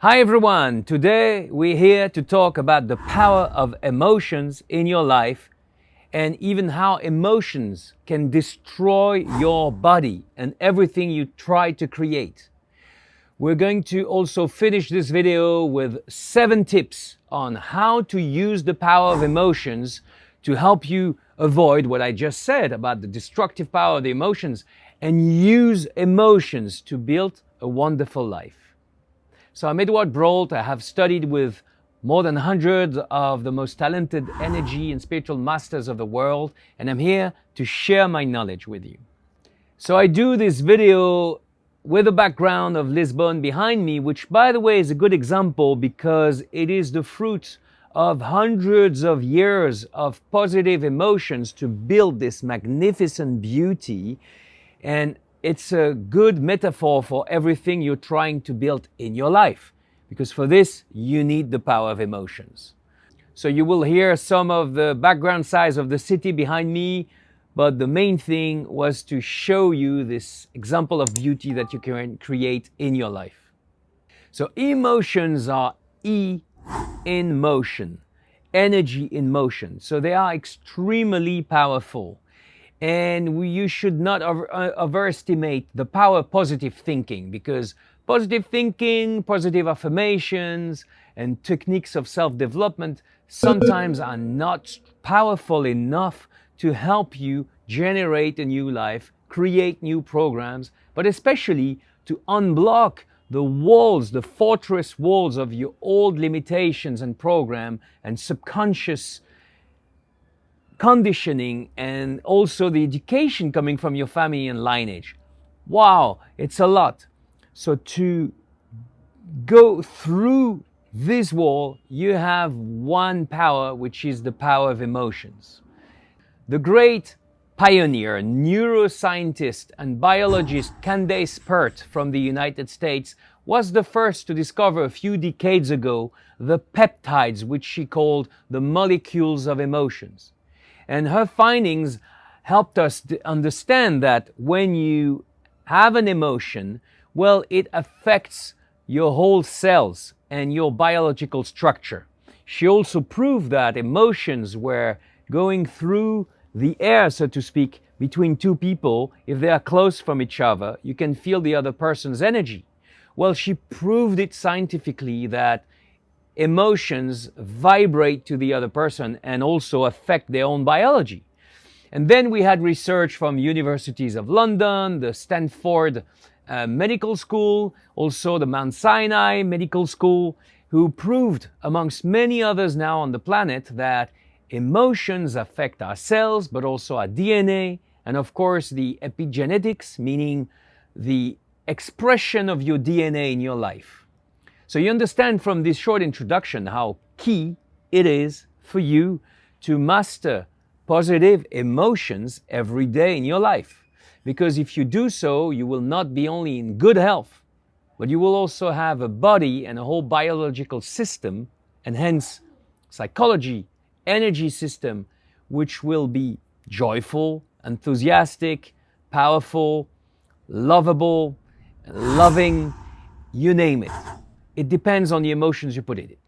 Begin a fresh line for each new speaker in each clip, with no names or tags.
Hi everyone, today we're here to talk about the power of emotions in your life and even how emotions can destroy your body and everything you try to create. We're going to also finish this video with 7 tips on how to use the power of emotions to help you avoid what I just said about the destructive power of the emotions and use emotions to build a wonderful life. So I'm Edouard Brault. I have studied with more than 100 of the most talented energy and spiritual masters of the world, and I'm here to share my knowledge with you. So I do this video with the background of Lisbon behind me, which by the way is a good example because it is the fruit of hundreds of years of positive emotions to build this magnificent beauty, and it's a good metaphor for everything you're trying to build in your life, because for this, you need the power of emotions. So you will hear some of the background size of the city behind me, but the main thing was to show you this example of beauty that you can create in your life. So emotions are E in motion, energy in motion. So they are extremely powerful. And you should not overestimate the power of positive thinking, because positive thinking, positive affirmations, and techniques of self-development sometimes are not powerful enough to help you generate a new life, create new programs, but especially to unblock the walls, the fortress walls of your old limitations and program and subconscious conditioning, and also the education coming from your family and lineage. Wow, it's a lot. So to go through this wall, you have one power, which is the power of emotions. The great pioneer, neuroscientist and biologist Candace Pert from the United States was the first to discover a few decades ago the peptides, which she called the molecules of emotions. And her findings helped us to understand that when you have an emotion, well, it affects your whole cells and your biological structure. She also proved that emotions were going through the air, so to speak, between two people. If they are close from each other, you can feel the other person's energy. Well, she proved it scientifically that emotions vibrate to the other person and also affect their own biology. And then we had research from universities of London, the Stanford Medical School, also the Mount Sinai Medical School, who proved, amongst many others now on the planet, that emotions affect our cells, but also our DNA, and of course the epigenetics, meaning the expression of your DNA in your life. So you understand from this short introduction how key it is for you to master positive emotions every day in your life. Because if you do so, you will not be only in good health, but you will also have a body and a whole biological system, and hence psychology, energy system, which will be joyful, enthusiastic, powerful, lovable, loving, you name it. It depends on the emotions you put in it.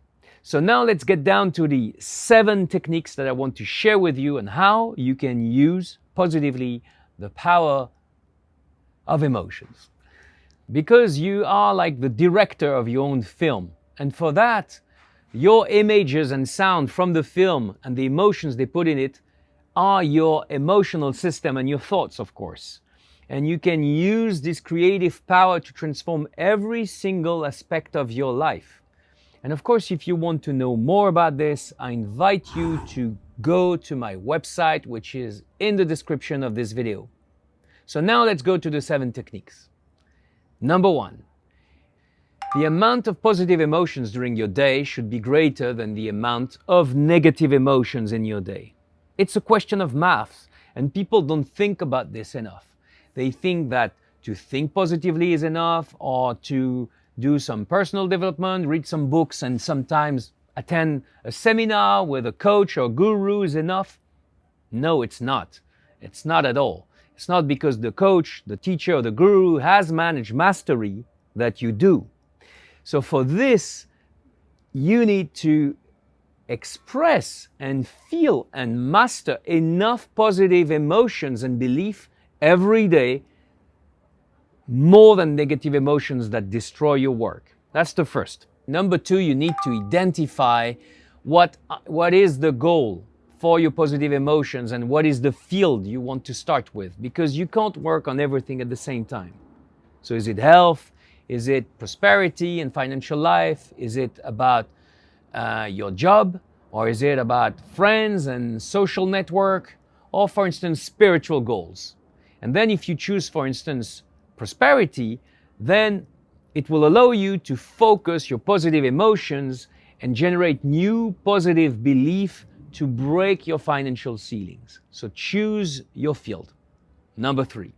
So now let's get down to the 7 techniques that I want to share with you and how you can use positively the power of emotions. Because you are like the director of your own film. And for that, your images and sound from the film and the emotions they put in it are your emotional system and your thoughts, of course. And you can use this creative power to transform every single aspect of your life. And of course, if you want to know more about this, I invite you to go to my website, which is in the description of this video. So now let's go to the 7 techniques. Number 1, the amount of positive emotions during your day should be greater than the amount of negative emotions in your day. It's a question of math, and people don't think about this enough. They think that to think positively is enough, or to do some personal development, read some books, and sometimes attend a seminar with a coach or guru is enough. No, it's not. It's not at all. It's not because the coach, the teacher, or the guru has managed mastery that you do. So for this, you need to express and feel and master enough positive emotions and belief every day, more than negative emotions that destroy your work. That's the first. Number two, you need to identify what is the goal for your positive emotions and what is the field you want to start with, because you can't work on everything at the same time. So is it health? Is it prosperity and financial life? Is it about your job? Or is it about friends and social network? Or for instance, spiritual goals? And then if you choose, for instance, prosperity, then it will allow you to focus your positive emotions and generate new positive belief to break your financial ceilings. So choose your field. Number three.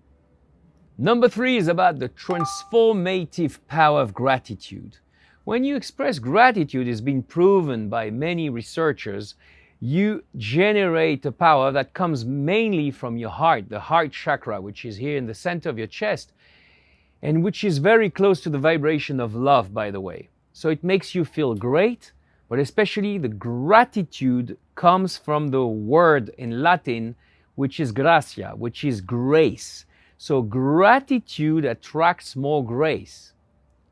Number three is about the transformative power of gratitude. When you express gratitude, it's been proven by many researchers, you generate a power that comes mainly from your heart, the heart chakra, which is here in the center of your chest, and which is very close to the vibration of love, by the way. So it makes you feel great, but especially the gratitude comes from the word in Latin, which is gracia, which is grace. So gratitude attracts more grace.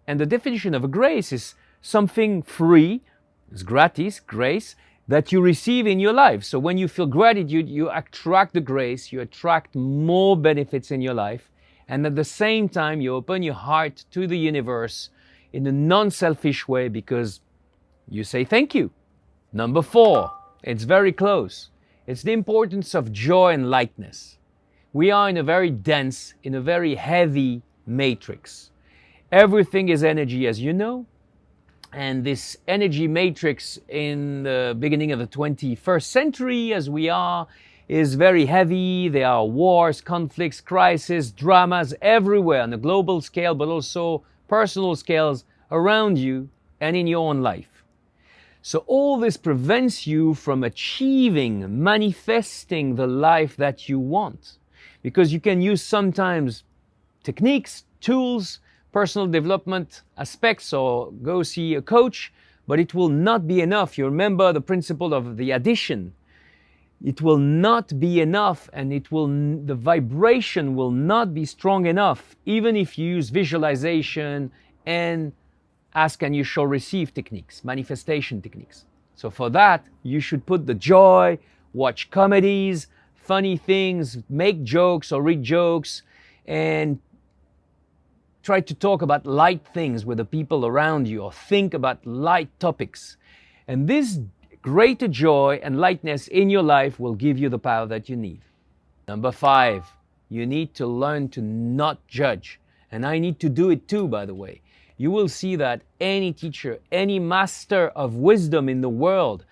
And the definition of a grace is something free, it's gratis, grace, that you receive in your life. So when you feel gratitude, you attract the grace, you attract more benefits in your life, and at the same time, you open your heart to the universe in a non-selfish way because you say thank you. Number four, it's very close. It's the importance of joy and lightness. We are in a very dense, in a very heavy matrix. Everything is energy, as you know. And this energy matrix in the beginning of the 21st century, as we are, is very heavy. There are wars, conflicts, crises, dramas everywhere on a global scale, but also personal scales around you and in your own life. So all this prevents you from achieving, manifesting the life that you want. Because you can use sometimes techniques, tools, personal development aspects, or go see a coach, but it will not be enough. You remember the principle of the addition. It will not be enough, and the vibration will not be strong enough, even if you use visualization and ask and you shall receive techniques, manifestation techniques. So for that, you should put the joy, watch comedies, funny things, make jokes or read jokes, and try to talk about light things with the people around you, or think about light topics. And this greater joy and lightness in your life will give you the power that you need. Number five, you need to learn to not judge. And I need to do it too, by the way. You will see that any teacher, any master of wisdom in the world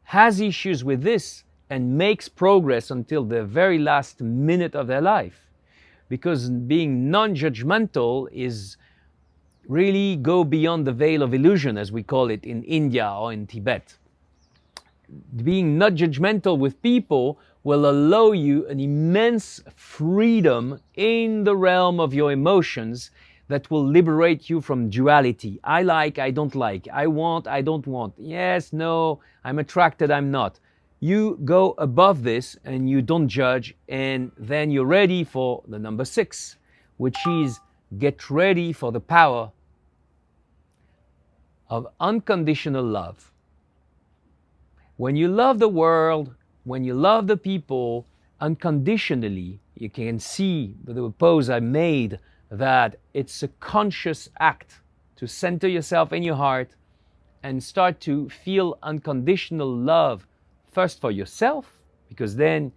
has issues with this and makes progress until the very last minute of their life. Because being non-judgmental is really go beyond the veil of illusion, as we call it in India or in Tibet. Being not judgmental with people will allow you an immense freedom in the realm of your emotions that will liberate you from duality. I like, I don't like. I want, I don't want. Yes, no, I'm attracted, I'm not. You go above this and you don't judge, and then you're ready for the number 6, which is get ready for the power of unconditional love. When you love the world, when you love the people unconditionally, you can see with the pose I made that it's a conscious act to center yourself in your heart and start to feel unconditional love, first for yourself, because then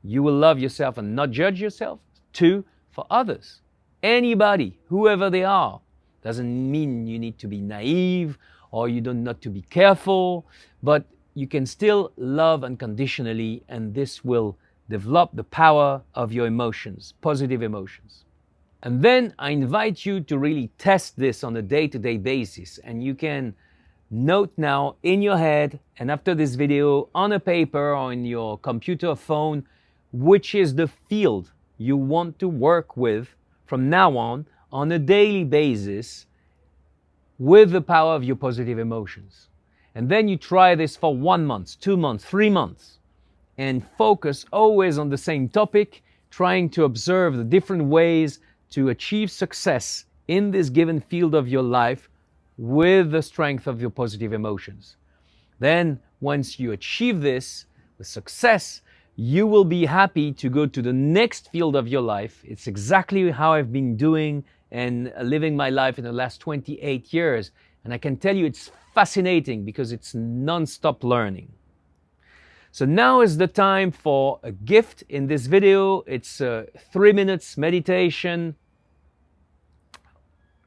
you will love yourself and not judge yourself. 2, for others. Anybody, whoever they are. Doesn't mean you need to be naive or you don't not to be careful, but you can still love unconditionally, and this will develop the power of your emotions, positive emotions. And then I invite you to really test this on a day-to-day basis, and you can note now in your head and after this video on a paper or in your computer or phone, which is the field you want to work with from now on a daily basis, with the power of your positive emotions. And then you try this for 1 month, 2 months, 3 months, and focus always on the same topic, trying to observe the different ways to achieve success in this given field of your life with the strength of your positive emotions. Then, once you achieve this with success, you will be happy to go to the next field of your life. It's exactly how I've been doing and living my life in the last 28 years. And I can tell you it's fascinating because it's non-stop learning. So now is the time for a gift in this video. It's a 3 minutes meditation,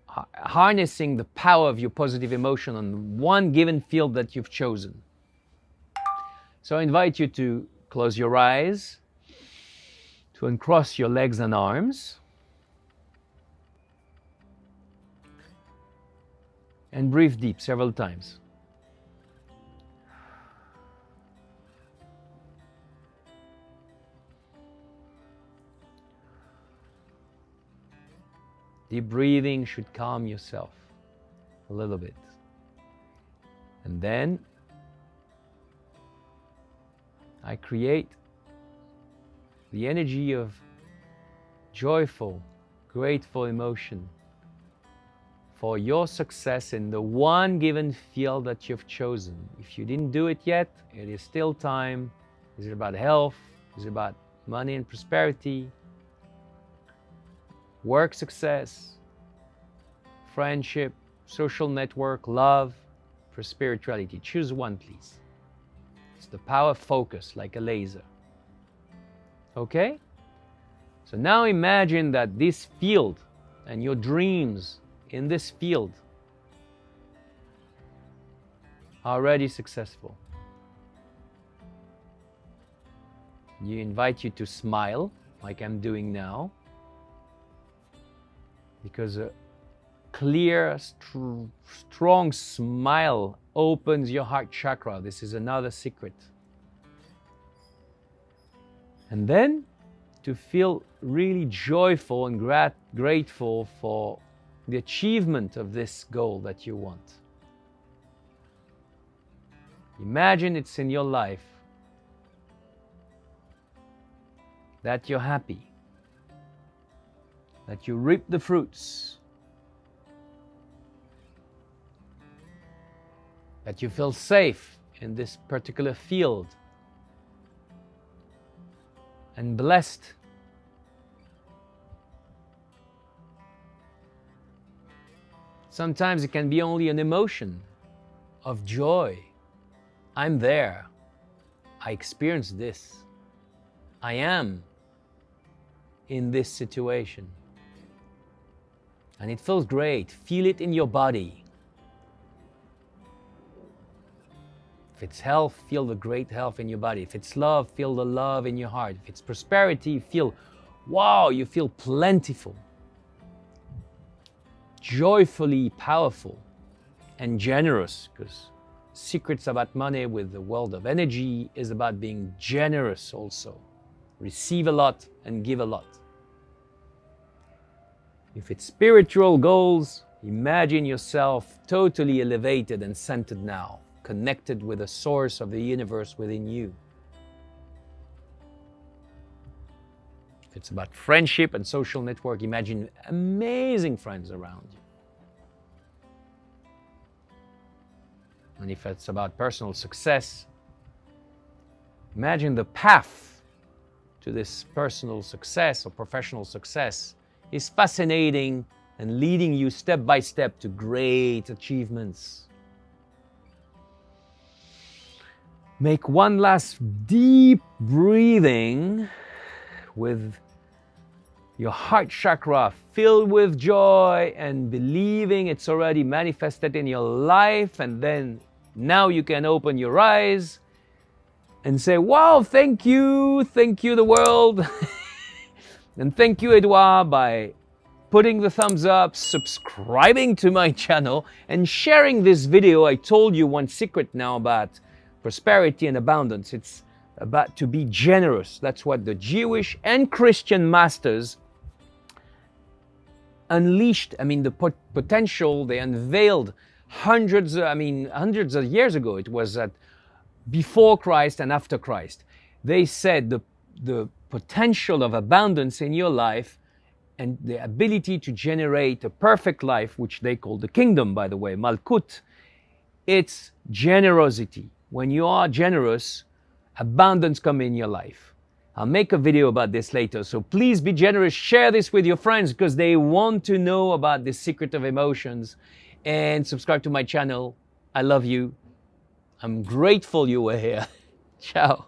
harnessing the power of your positive emotion on one given field that you've chosen. So I invite you to close your eyes, to uncross your legs and arms, and breathe deep several times. Deep breathing should calm yourself a little bit. And then I create the energy of joyful, grateful emotion for your success in the one given field that you've chosen. If you didn't do it yet, it is still time. Is it about health? Is it about money and prosperity? Work success, friendship, social network, love, for spirituality. Choose one, please. It's the power of focus, like a laser. Okay? So now imagine that this field and your dreams in this field are already successful. You invite you to smile, like I'm doing now, because a clear, strong smile opens your heart chakra. This is another secret. And then to feel really joyful and grateful for the achievement of this goal that you want. Imagine it's in your life that you're happy, that you reap the fruits, that you feel safe in this particular field and blessed. Sometimes it can be only an emotion of joy. I'm there. I experienced this. I am in this situation. And it feels great. Feel it in your body. If it's health, feel the great health in your body. If it's love, feel the love in your heart. If it's prosperity, feel, wow, you feel plentiful, joyfully powerful, and generous, because secrets about money with the world of energy is about being generous also. Receive a lot and give a lot. If it's spiritual goals, imagine yourself totally elevated and centered now, connected with the source of the universe within you. If it's about friendship and social network, imagine amazing friends around you. And if it's about personal success, imagine the path to this personal success or professional success is fascinating and leading you step by step to great achievements. Make one last deep breathing with your heart chakra filled with joy and believing it's already manifested in your life. And then now you can open your eyes and say, wow, thank you the world. And thank you, Edouard, by putting the thumbs up, subscribing to my channel, and sharing this video. I told you one secret now about prosperity and abundance. It's about to be generous. That's what the Jewish and Christian masters unleashed, the potential they unveiled hundreds of years ago. It was at before Christ and after Christ. They said the potential of abundance in your life and the ability to generate a perfect life, which they call the kingdom, by the way, Malkut, it's generosity. When you are generous, abundance comes in your life. I'll make a video about this later, so please be generous. Share this with your friends because they want to know about the secret of emotions. And subscribe to my channel. I love you. I'm grateful you were here. Ciao.